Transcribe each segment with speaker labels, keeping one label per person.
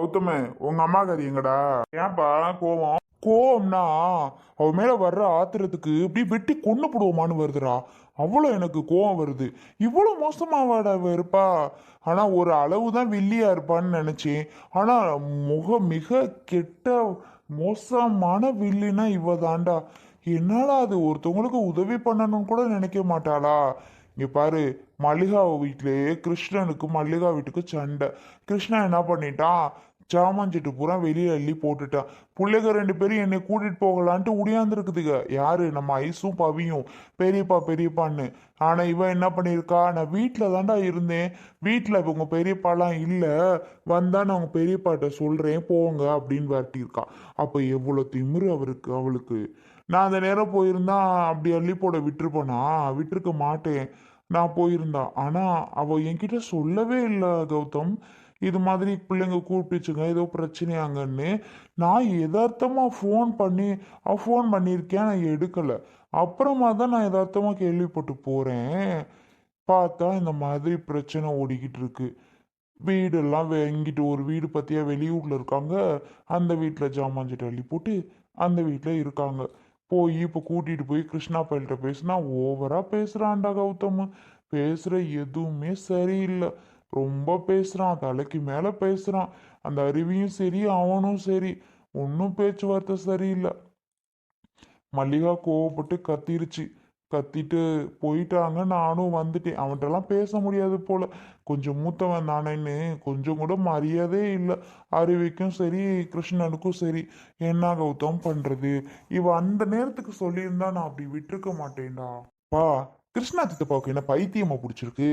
Speaker 1: கௌதம, உங்க அம்மா கறி எங்கடா? ஏன்பா கோவம்? கோவம்னா அவ மேல வர்ற ஆத்திரத்துக்கு இப்படி வெட்டி கொன்னு போடுவோமான்னு வருதுடா. அவ்வளோ எனக்கு கோவம் வருது. இவ்வளோ மோசமாவாடா அவ இருப்பா? ஆனா ஒரு அளவு தான் வில்லியா இருப்பான்னு நினைச்சேன். ஆனா மிக கெட்ட மோசமான வில்லினா இவ தாண்டா. என்னால அது ஒருத்தவங்களுக்கு உதவி பண்ணணும்னு கூட நினைக்க மாட்டாளா? இங்க பாரு, மல்லிகா வீட்டிலேயே கிருஷ்ணனுக்கு மல்லிகா வீட்டுக்கு சண்டை. கிருஷ்ணா என்ன பண்ணிட்டான்? சாமான்சிட்டு பூரா வெளியே அள்ளி போட்டுட்டான். பிள்ளைங்க ரெண்டு பேரும் என்னை கூட்டிட்டு போகலான்ட்டு உடியாந்துருக்குதுங்க. யாரு? நம்ம ஐஸும் பவியும். பெரியப்பா பெரியப்பான்னு. ஆனா இவன் என்ன பண்ணியிருக்கா? நான் வீட்டுல தாண்டா இருந்தேன். வீட்டுல உங்க பெரியப்பாலாம் இல்ல. வந்தா நான் உங்க பெரியப்பாட்ட சொல்றேன் போங்க அப்படின்னு விரட்டியிருக்கா. அப்ப எவ்வளவு திமிரு அவளுக்கு. நான் அந்த நேரம் போயிருந்தா அப்படி அள்ளி போட விட்டுருப்பேனா? விட்டுருக்க மாட்டேன். நான் போயிருந்தா. ஆனா அவ என்கிட்ட சொல்லவே இல்லை கௌதம். இது மாதிரி பிள்ளைங்க கூப்பிட்டுச்சுங்க, ஏதோ பிரச்சனையாங்கன்னு. நான் யதார்த்தமா ஃபோன் பண்ணியிருக்கேன், நான் எடுக்கல. அப்புறமா தான் நான் யதார்த்தமா கேள்விப்பட்டு போறேன். பார்த்தா இந்த மாதிரி பிரச்சனை ஓடிக்கிட்டு இருக்கு. வீடெல்லாம் இங்கிட்டு ஒரு வீடு பத்தியா வெளியூர்ல இருக்காங்க. அந்த வீட்டுல ஜாமான்ஜிட்டு அள்ளி போட்டு அந்த வீட்டுல இருக்காங்க. போய் இப்ப கூட்டிட்டு போய் கிருஷ்ணா பையல்கிட்ட பேசினா ஓவரா பேசுறான்டா கௌதம். பேசுற எதுவுமே சரியில்லை. ரொம்ப பேசுறான், தலைக்கு மேல பேசுறான். அந்த அருவியும் சரி அவனும் சரி, ஒன்றும் பேச்சுவார்த்தை சரியில்லை. மல்லிகா கோவப்பட்டு கத்திருச்சு. கத்திட்டு போயிட்டாங்க. நானும் வந்துட்டேன். அவன்கிட்டலாம் பேச முடியாது போல. கொஞ்சம் மூத்தவன் தானேன்னு கொஞ்சம் கூட மரியாதையே இல்லை. அருவிக்கும் சரி கிருஷ்ணனுக்கும் சரி. என்ன கௌதம் பண்றது? இவ அந்த நேரத்துக்கு சொல்லியிருந்தா நான் அப்படி விட்டுருக்க மாட்டேன்டா. பா, கிருஷ்ணா சித்தப்பாவுக்கு என்ன பைத்தியமா பிடிச்சிருக்கு?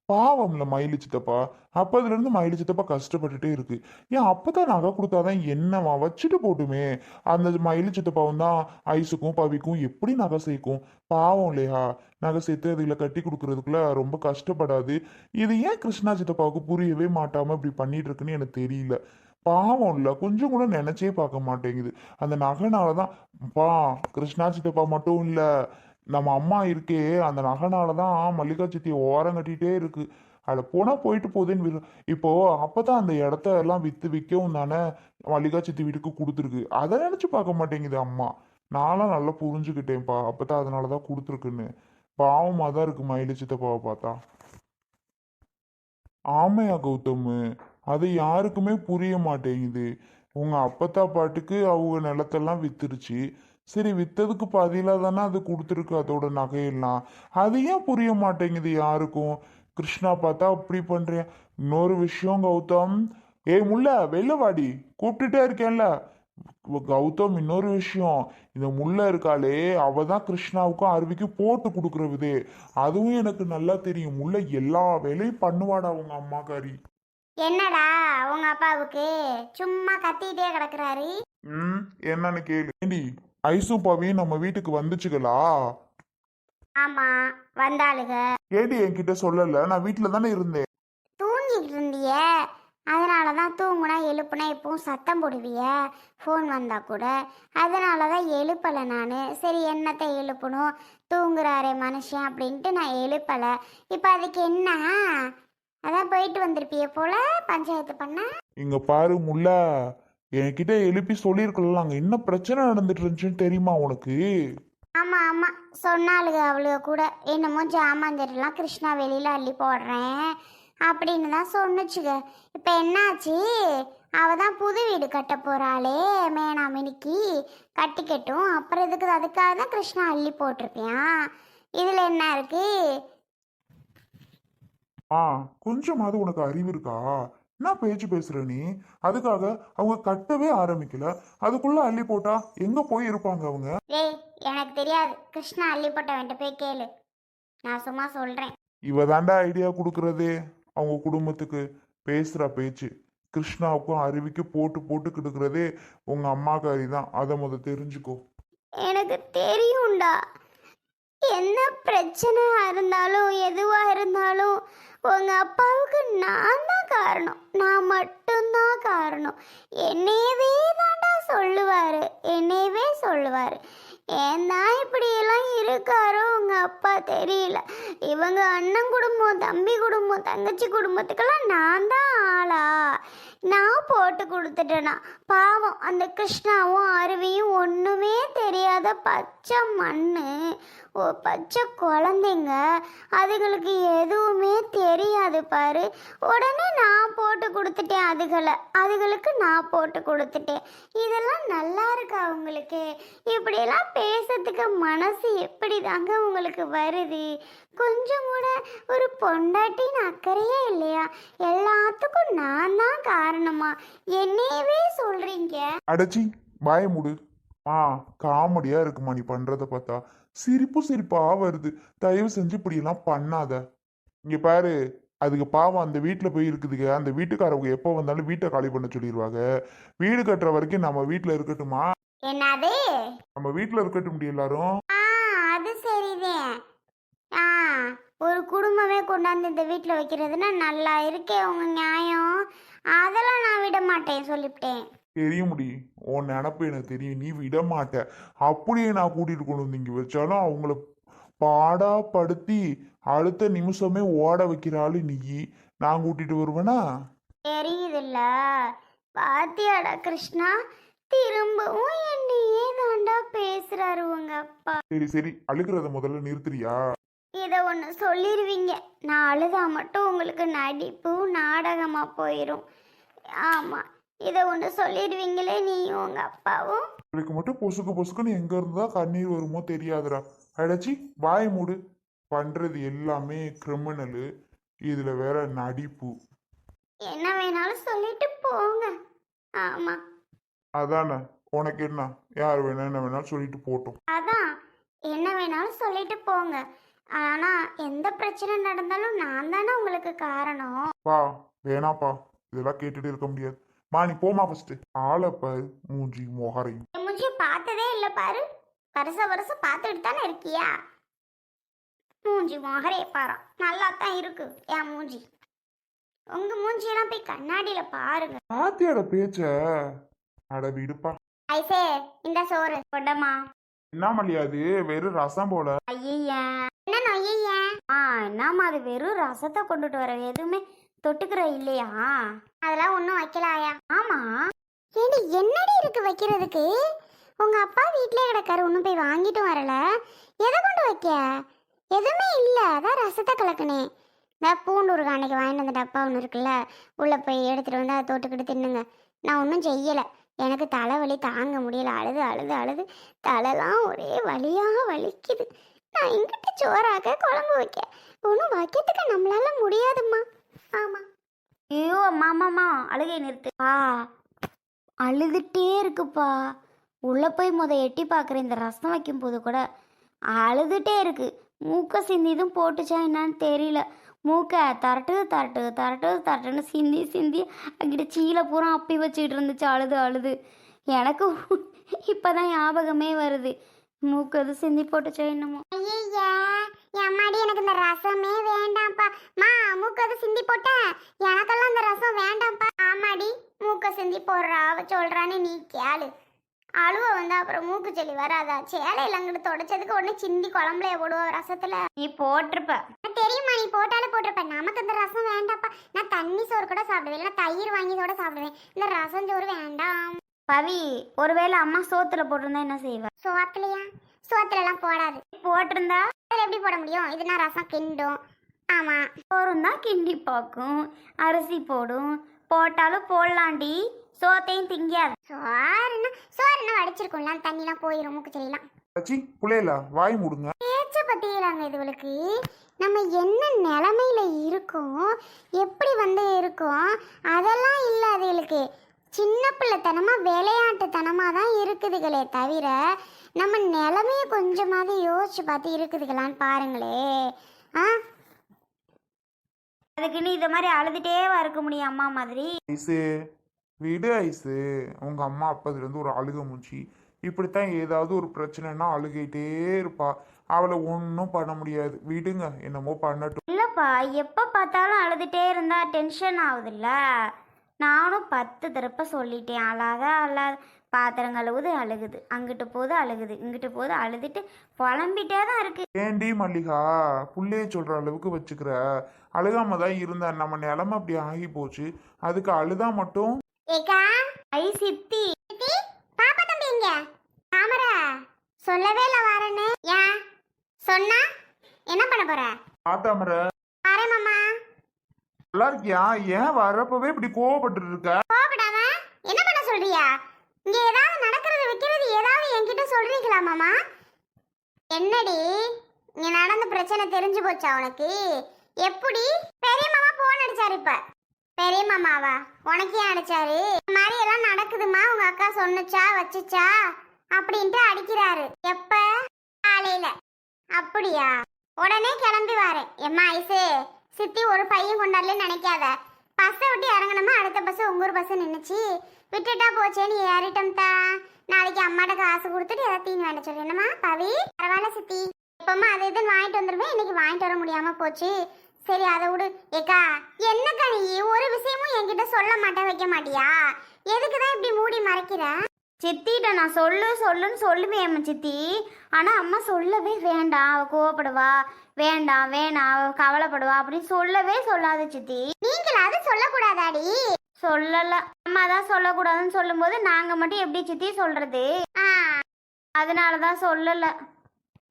Speaker 1: பாவம்ல மயிலு சித்தப்பா. அப்பதுல இருந்து மயிலு சித்தப்பா கஷ்டப்பட்டுட்டே இருக்கு. ஏன் அப்பதான் நகை கொடுத்தாதான் என்னவா? வச்சுட்டு போட்டுமே. அந்த மயிலு சித்தப்பாவும் தான் ஐஸுக்கும் பவிக்கும் எப்படி நகை சேர்க்கும்? பாவம் இல்லையா? நகை சேர்த்து அதுல கட்டி கொடுக்கறதுக்குள்ள ரொம்ப கஷ்டப்படாது. இது ஏன் கிருஷ்ணா சித்தப்பாவுக்கு புரியவே மாட்டாம இப்படி பண்ணிட்டு இருக்குன்னு எனக்கு தெரியல. பாவம் இல்ல, கொஞ்சம் கூட நினைச்சே பார்க்க மாட்டேங்குது. அந்த நகைனாலதான். பா, கிருஷ்ணா சித்தப்பா மட்டும் இல்ல, நம்ம அம்மா இருக்கே, அந்த நகைனாலதான் மல்லிகா சித்தி ஓரம் கட்டிட்டே இருக்கு. அதில் போனா போயிட்டு போகுதுன்னு இப்போ அப்பதான் அந்த இடத்த எல்லாம் விற்கவும் தானே மல்லிகா சித்தி வீட்டுக்கு கொடுத்துருக்கு. அதை நினைச்சு பார்க்க மாட்டேங்குது அம்மா. நான்லாம் நல்லா புரிஞ்சுக்கிட்டேன்ப்பா. அப்பதான் அதனாலதான் கொடுத்துருக்குன்னு. பாவமா தான் இருக்கு மயிலு சித்தப்பாவை பார்த்தா. ஆமையா கௌதமு? அது யாருக்குமே புரிய மாட்டேங்குது. உங்க அப்பத்தா பாட்டுக்கு அவங்க நிலத்தெல்லாம் வித்துருச்சு. சரி, வித்ததுக்கு பதிலாக தானே அது கொடுத்துருக்கு அதோட நகையெல்லாம். அது ஏன் புரிய மாட்டேங்குது யாருக்கும்? கிருஷ்ணா பார்த்தா அப்படி பண்றேன். இன்னொரு விஷயம் கௌதம். ஏய் முல்ல, வெளில வாடி. கூப்பிட்டுட்டே இருக்கேன்ல. கௌதம், இன்னொரு விஷயம். இந்த முல்லை இருக்காளே, அவ தான் கிருஷ்ணாவுக்கும் அருவிக்கும் போட்டு கொடுக்குற விதே. அதுவும் எனக்கு நல்லா தெரியும். முல்லை எல்லா வேலையும் பண்ணுவாடா உங்க அம்மாக்காரி.
Speaker 2: என்னடா உங்க அப்பாவுக்கு சும்மா கத்திக்கிட்டே கிடக்குறாரு?
Speaker 1: என்னன்னு கேளு. ஏண்டி, ஐசும் பவியும் நம்ம வீட்டுக்கு வந்துச்சுகளா?
Speaker 2: ஆமா, வந்தாளுக.
Speaker 1: ஏடி என்கிட்ட சொல்லல? நான் வீட்டுல தானே இருந்தேன்.
Speaker 2: தூங்கிட்டு இருந்திய, அதனால தான் தூங்குனா எழுப்புனா எப்பவும் சத்தம் போடுவிய ஃபோன் வந்தா கூட. அதனால தான் எழுப்பலை நான். சரி, என்னத்தை எழுப்பணும், தூங்குறாரே மனுஷன் அப்படின்ட்டு நான் எழுப்பலை. இப்போ அதுக்கு என்ன? அதான் போயிட்டு வந்திருப்பிய போல பஞ்சாயத்து பண்ண.
Speaker 1: இங்க பாரு முல்ல, என்கிட்ட எழுப்பி சொல்லியிருக்கலாம். அங்க என்ன பிரச்சனை நடந்துட்டு இருந்துச்சுன்னு தெரியுமா உனக்கு?
Speaker 2: ஆமா ஆமா, சொன்னாளுக அவளுக கூட. என்னமோ ஜாமாஞ்சரெல்லாம் கிருஷ்ணா வெளியில அள்ளி போடுறேன் அப்படின்னு தான் சொன்னுச்சுங்க. இப்போ என்னாச்சு? அவ தான் புது வீடு கட்ட போறாளே மேனாமினிக்கு. கட்டிக்கட்டும், அப்புறம் இதுக்கு அதுக்காக தான் கிருஷ்ணா அள்ளி போட்டிருப்பியான். இதுல என்ன இருக்கு?
Speaker 1: ஆ, கொஞ்சமாவது உனக்கு அறிவு இருக்கா? என்ன பேச்சு பேசுற நீ? அதுக்காக அவங்க கட்டவே ஆரம்பிக்கல, அதுக்குள்ள அள்ளி போட்டா எங்க போய் இருப்பாங்க அவங்க?
Speaker 2: ஏய், எனக்கு தெரியாது. கிருஷ்ணா அள்ளி போட்டவன்ட்ட போய் கேளு. நான் சும்மா சொல்றேன்.
Speaker 1: இவ தாண்டா ஐடியா கொடுக்கறதே அவங்க குடும்பத்துக்கு. பேசுற பேச்சு. கிருஷ்ணாவுக்கும் அருவிக்கு போட்டு போட்டு கிடுக்கிறதே உங்க அம்மாக்காரி தான். அதை தெரிஞ்சுக்கோ.
Speaker 2: எனக்கு தெரியும்டா. என்ன பிரச்சனை இருந்தாலும் எதுவா இருந்தாலும் உங்க அப்பாவுக்கு நான் தான் காரணம். நான் மட்டும்தான் காரணம். என்னையவே தாண்டா சொல்லுவாரு, என்னையவே சொல்லுவாரு. ஏன் தான் இப்படியெல்லாம் இருக்காரோ உங்க அப்பா தெரியல. இவங்க அண்ணன் குடும்பம், தம்பி குடும்பம், தங்கச்சி குடும்பத்துக்கெல்லாம் நான் தான் ஆளா? நான் போட்டு கொடுத்துட்டேனா. பாவம் அந்த கிருஷ்ணாவும் அருவியும் ஒன்றுமே தெரியாத பச்சை மண்ணு, பச்சை குழந்தைங்க, அதுங்களுக்கு எதுவுமே தெரியாது பாரு. உடனே நான் போட்டு கொடுத்துட்டேன் அதுகளுக்கு நான் போட்டு கொடுத்துட்டேன். இதெல்லாம் நல்லா இருக்கா உங்களுக்கு? இப்படியெல்லாம் பேசுறதுக்கு மனசு எப்படி தாங்க உங்களுக்கு வருது? கொஞ்சம் கூட ஒரு பொண்டாட்டின்னு அக்கறையே இல்லையா? எல்லாத்துக்கும் நான் தான் காரணமா? என்னையவே சொல்றீங்க.
Speaker 1: அடச்சி வாய மூடு. காமெடியா இருக்குமா நீ பண்றத பார்த்தா? சிரிப்பா வருது. தயவு செஞ்சு இப்படி எல்லாம் பண்ணாத. இங்க பாரு, அதுக்கு பாவம் அந்த வீட்டுல போய் இருக்குதுங்க. அந்த வீட்டுக்காரவங்க எப்போ வந்தாலும் வீட்டை காலி பண்ண சொல்லிடுவாங்க. வீடு கட்டுற வரைக்கும் நம்ம வீட்டுல இருக்கட்டுமா?
Speaker 2: என்னது?
Speaker 1: நம்ம வீட்டுல இருக்கட்டும் எல்லாரும்.
Speaker 2: அது சரிதான். ஆ ஒரு குடும்பமே கொண்டாந்து இந்த வீட்டில் வைக்கிறதுன்னா நல்லா இருக்கே உங்க நியாயம். அதெல்லாம் நான் விட மாட்டேன் சொல்லிவிட்டேன்.
Speaker 1: தெரிய முடியும், உன் நினப்பு எனக்கு தெரியும். நீ விட மாட்ட. அப்படியே நான் கூட்டிட்டு கொண்டு வந்து இங்க வச்சாலும் அவங்கள பாடாப்படுத்தி அடுத்த நிமிஷமே ஓட வைக்கிற ஆளு நீ. நான் கூட்டிட்டு வருவேனா?
Speaker 2: தெரியுதுல்ல. பாத்தியாடா கிருஷ்ணா, திரும்பவும் என்னையே தாண்டா பேசுறாரு உங்க அப்பா.
Speaker 1: சரி அழுகிறத முதல்ல நிறுத்துறியா?
Speaker 2: இதை ஒன்று சொல்லிடுவீங்க, நான் அழுதா மட்டும் உங்களுக்கு நடிப்பு நாடகமா போயிடும். ஆமா, இதை ஒன்று சொல்லிடுவீங்களே நீயும் உங்க அப்பாவும்.
Speaker 1: உங்களுக்கு மட்டும் பொசுக்குன்னு எங்க இருந்தா கண்ணீர் வருமோ தெரியாதுடா. அடைச்சி வாய் மூடு. பண்றது எல்லாமே கிரிமினலு, இதுல வேற நடிப்பு.
Speaker 2: என்ன வேணாலும் சொல்லிட்டு போங்க. ஆமா
Speaker 1: அதானே, உனக்கு என்ன? யார் வேணா என்ன வேணாலும் சொல்லிட்டு போட்டோம்.
Speaker 2: அதான், என்ன வேணாலும் சொல்லிட்டு போங்க. ஆனா எந்த பிரச்சனை நடந்தாலும் நான் தானே உங்களுக்கு காரணம்.
Speaker 1: பா வேணாப்பா, இதெல்லாம் கேட்டுட்டு இருக்க முடியாது. நீ போமா ஃபர்ஸ்ட். ஆளை பாரு, மூஞ்சி மொகரையும்.
Speaker 2: என் மூஞ்சி பார்த்ததே இல்லை பாரு. வருஷம் பார்த்துட்டு தானே இருக்கியா? மூஞ்சி மொகரைய பாரு, நல்லா தான் இருக்கு என் மூஞ்சி. உங்க மூஞ்சியெல்லாம் போய் கண்ணாடியில பாருங்க.
Speaker 1: பாத்தியோட பேச்ச. அட விடுப்பா.
Speaker 2: ஐசே, இந்த சோறு கொண்டமா.
Speaker 1: என்ன மல்லியாது, வெறும் ரசம் போல.
Speaker 2: ஐயா என்ன ஐயா? என்னம்மா அது வெறும் ரசத்தை கொண்டுட்டு வர, எதுவுமே தொட்டுக்கிற இல்லையா? அதெல்லாம் ஒன்றும் வைக்கலாயா? ஆமா, ஏண்டி என்னடி இருக்கு வைக்கிறதுக்கு? உங்க அப்பா வீட்டிலே கிடக்காரு, ஒன்றும் போய் வாங்கிட்டும் வரல. எதை கொண்டு வைக்க? எதுவுமே இல்லை, அதான் ரசத்தை கலக்குனேன். இந்த பூண்டூருக்கு அன்னைக்கு வாங்கிட்டு வந்த டப்பா ஒன்று இருக்குல்ல, உள்ளே போய் எடுத்துகிட்டு வந்து அதை தொட்டுக்கிட்டு தின்னுங்க. நான் ஒன்றும் செய்யலை, எனக்கு தலைவலி தாங்க முடியல. அழுது தலைலாம் ஒரே வலியாக வலிக்குது. நான் இங்கிட்ட சோறாக்க குழம்பு வைக்க ஒன்றும் வைக்கிறதுக்கு நம்மளால முடியாதும்மா. ஆமாம். ஐயோ அம்மாம்மா, அழுகை நிறுத்து. அழுதுகிட்டே இருக்குப்பா. உள்ளே போய் எட்டி பார்க்குறேன், இந்த ரசம் வைக்கும் போது கூட அழுதுகிட்டே இருக்கு. மூக்க சிந்திதும் போட்டுச்சா என்னான்னு தெரியல. மூக்கை தரட்டுன்னு சிந்தி அங்கிட்ட சீலை பூரா அப்பி வச்சுக்கிட்டு இருந்துச்சு அழுது. எனக்கு இப்போதான் ஞாபகமே வருது, மூக்கு அது சிந்தி போட்டுச்சா என்னமோ. ஐயா எம்மாடி, எனக்கு இந்த ரசமே வேண்டாம்ப்பா. மூக்கு அது சிந்தி போட்டேன், எனக்கெல்லாம் இந்த ரசம் வேண்டாம்ப்பா. ஆமாடி, மூக்க சிந்தி போடுறா சொல்றான்னு நீ கேளு. அழுவ வந்தா அப்புறம் மூக்கு செல்லி வராதா? சேலையில் அங்கிட்டு தொடச்சதுக்கு உடனே சிந்தி குழம்புலைய போடுவ ரசத்துல. நீ போட்டிருப்ப, தெரியுமா? நீ போட்டாலும் போட்டிருப்ப. நமக்கு இந்த ரசம் வேண்டாப்பா. நான் தண்ணி சோறு கூட சாப்பிடுவேன், இல்லை தயிர் வாங்கி கூட சாப்பிடுவேன். இந்த ரசம் சோறு வேண்டாம். பவி, ஒருவேளை அம்மா சோத்துல போட்டிருந்தா என்ன செய்வ? சோத்துலையா? சோத்துல எல்லாம் போடாது. போட்டிருந்தா அதில் எப்படி போட முடியும்? இதுனா ரசம் கிண்டும். ஆமா, சோறும் தான் கிண்டி பார்க்கும், அரிசி போடும். போட்டாலும் போடலாண்டி, சோத்தையும் திங்காது. சோறுன்னா வடிச்சிருக்கோம்ல, தண்ணிலாம் போயிடும் மூக்கு செடியெல்லாம்.
Speaker 1: புள்ளையில வாய் மூடுங்க.
Speaker 2: பேச்ச பத்தியலாங்க இதுகளுக்கு. நம்ம என்ன நிலைமையில இருக்கோம், எப்படி இருக்கோம், அதெல்லாம் இல்லை அதுகளுக்கு. சின்ன பிள்ளைத்தனமா விளையாட்டுத்தனமா தான் இருக்குதுகளே தவிர நம்ம நிலைமைய கொஞ்சமாவது யோசிச்சு பார்த்து இருக்குதுகளான்னு பாருங்களே. அதுக்குன்னு இதை மாதிரி அழுதுட்டே இருக்க முடியும் அம்மா மாதிரி?
Speaker 1: ஐசு விடு ஐசு, உங்க அம்மா அப்பதுல இருந்து ஒரு அழுக மூச்சி. இப்படித்தான் ஏதாவது ஒரு பிரச்சனைனா அழுகிட்டே இருப்பா. அவளை ஒன்றும் பண்ண முடியாது, விடுங்க, என்னமோ பண்ணட்டும்.
Speaker 2: இல்லப்பா, எப்போ பார்த்தாலும் அழுதுட்டே இருந்தா டென்ஷன் ஆகுதுல்ல. நானும் 10 தடவை சொல்லிட்டேன், அழாத பாத்திரம் கழுவுது அழுகுது, அங்கிட்டு போது அழுகுது, இங்கிட்டு போது அழுதுட்டு புலம்பிட்டே தான் இருக்கு.
Speaker 1: ஏண்டி மல்லிகா, புள்ளைய சொல்ற அளவுக்கு வச்சுக்கிற? அழுகாம தான் இருந்தா, நம்ம நிலைமை அப்படி ஆகி போச்சு, அதுக்கு அழுதா மட்டும்
Speaker 2: ஏக்கா ஐ சித்தி சித்தி பாப்பா தம்பி எங்க தாமரை சொல்லவே இல்ல வரேன்னு ஏன் சொன்னா என்ன பண்ண போற
Speaker 1: ஆத்தாமர
Speaker 2: வரேன் மாமா
Speaker 1: நல்லா இருக்கியா? ஏன் வர்றப்பவே இப்படி கோவப்பட்டு இருக்க?
Speaker 2: கோபப்படாம என்ன பண்ண சொல்றியா இங்க ஏதாவது நடக்கிறது வைக்கிறது ஏதாவது என்கிட்ட சொல்றீங்களா மாமா என்னடி இங்க நடந்த பிரச்சனை தெரிஞ்சு போச்சா உனக்கு எப்படி பெரிய மாமா போன் அடிச்சாரு இப்ப பெரிய மாமாவா உனக்கு ஏன் அடிச்சாரு இந்த மாதிரி எல்லாம் நடக்குதுமா உங்க அக்கா சொன்னுச்சா வச்சுச்சா அப்படின்ட்டு அடிக்கிறாரு எப்ப காலையில அப்படியா உடனே கிளம்பி வரேன் எம்மா ஐசு சித்தி ஒரு பையன் கொண்டாடலன்னு நினைக்காத பஸ்ஸை விட்டு இறங்கணுமா அடுத்த பஸ் உங்க ஊர் பஸ் நின்னுச்சு விட்டுட்டா போச்சேன்னு ஏறிட்டம் தான் நாளைக்கு அம்மாட்ட காசு கொடுத்துட்டு ஏதாவது தீனி வாங்கிட்டு சொல்லு என்னம்மா பவி பரவாயில்ல சித்தி இப்பமா அது இதுன்னு வாங்கிட்டு வந்துருவேன் இன்னைக்கு வாங்கிட்டு வர முடியாம போச்சு சரி அதை விடு ஏக்கா என்னக்கா நீ ஒரு விஷயமும் என்கிட்ட சொல்ல மாட்டேன் வைக்க மாட்டியா எதுக்குதான் இப்படி மூடி மறைக்கிற
Speaker 3: சித்திட்ட நான் சொல்லுன்னு சொல்லுவேன் சித்தி ஆனால் அம்மா சொல்லவே வேண்டாம் அவள் கோவப்படுவா வேண்டாம் வேணாம் அவள் கவலைப்படுவா அப்படின்னு சொல்லவே சொல்லாது சித்தி
Speaker 2: நீங்களாவது சொல்லக்கூடாதாடி
Speaker 3: சொல்லல அம்மா தான் சொல்லக்கூடாதுன்னு சொல்லும்போது நாங்கள் மட்டும் எப்படி சித்தி சொல்றது
Speaker 2: ஆ
Speaker 3: அதனால தான் சொல்லலை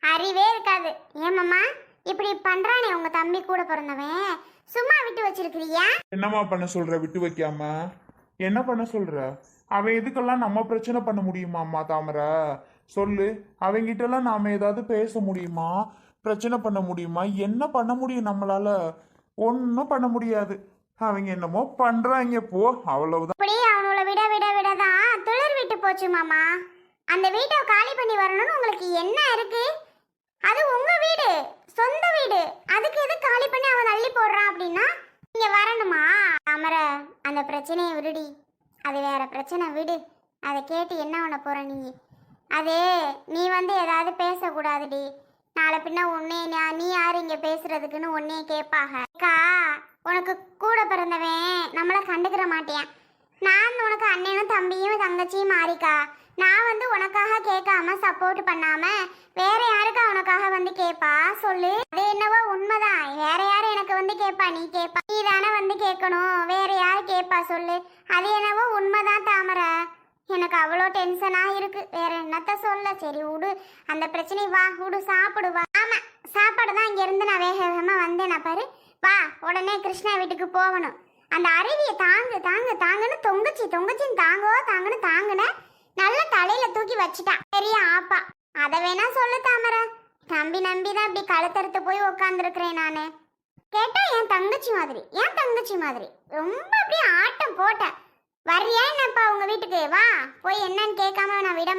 Speaker 2: அறிவே இருக்காது ஏமாம்மா இப்படி பண்றானே உங்க தம்பி கூட பிறந்தவன் சும்மா விட்டு வச்சிருக்கிறியா
Speaker 1: என்னம்மா பண்ண சொல்ற விட்டு வைக்காம? என்ன பண்ண சொல்ற? அவன் எதுக்கெல்லாம் நம்ம பிரச்சனை பண்ண முடியுமாம்மா தாமரை? சொல்லு. அவங்கிட்ட எல்லாம் நாம ஏதாவது பேச முடியுமா? பிரச்சனை பண்ண முடியுமா? என்ன பண்ண முடியும் நம்மளால? ஒன்றும் பண்ண முடியாது. அவங்க என்னமோ பண்றாங்க போ, அவ்வளவுதான்.
Speaker 2: இப்படி அவனோட விட விட விட தான் துளிர் விட்டு போச்சு மாமா அந்த வீட்டை காலி பண்ணி வரணும்னு உங்களுக்கு என்ன இருக்கு அது உங்க வீடு சொந்த வீடு அதுக்கு எது காலி பண்ணி அவன் தள்ளி போடுறான் அப்படின்னா நீங்க வரணுமா அமர அந்த பிரச்சனையை விடுடி அது வேற பிரச்சனை விடு அதை கேட்டு என்ன பண்ண போற நீ அது நீ வந்து ஏதாவது பேசக்கூடாதுடி நாளை பின்ன உன்னே நீ யாரு இங்க பேசுறதுக்குன்னு உன்னே கேட்பாக அக்கா உனக்கு கூட பிறந்தவன் நம்மள கண்டுக்கிற மாட்டேன் நான் உனக்கு அண்ணனும் தம்பியும் தங்கச்சியும் மாறிக்கா நான் வந்து உனக்காக கேட்காம சப்போர்ட் பண்ணாம வேற யாருக்கா உனக்காக வந்து கேட்பா சொல்லு அது என்னவோ உண்மைதான் வேற யாரு எனக்கு வந்து கேட்பா நீ கேட்பா நீ தானே வந்து கேட்கணும் வேற யாரு கேட்பா சொல்லு அது என்னவோ உண்மைதான் தாமரை எனக்கு அவ்வளோ டென்ஷனா இருக்கு வேற என்னத்த சொல்ல சரி விடு அந்த பிரச்சனை வா விடு சாப்பிடு வா ஆமா சாப்பாடு தான் இங்க இருந்து நான் வேக வேகமா வந்தேன் பாரு வா உடனே கிருஷ்ணா வீட்டுக்கு போகணும் அந்த அருவியை தாங்கு தாங்கு தாங்குன்னு தொங்குச்சின்னு தாங்குன்னு தாங்குன நல்ல தலையில தூக்கி வச்சுட்டான் பெரிய ஆப்பா அதை வேணா சொல்லு தாமரை தம்பி நம்பிதான் இப்படி கழுத்தறுத்து போய் உக்காந்துருக்கிறேன் நானு கேட்டா என் தங்கச்சி மாதிரி ரொம்ப அப்படியே ஆட்டம் போட்டேன் வர்றியா என்னப்பா உங்க வீட்டுக்கு வா போய் என்னன்னு கேட்காம நான் விட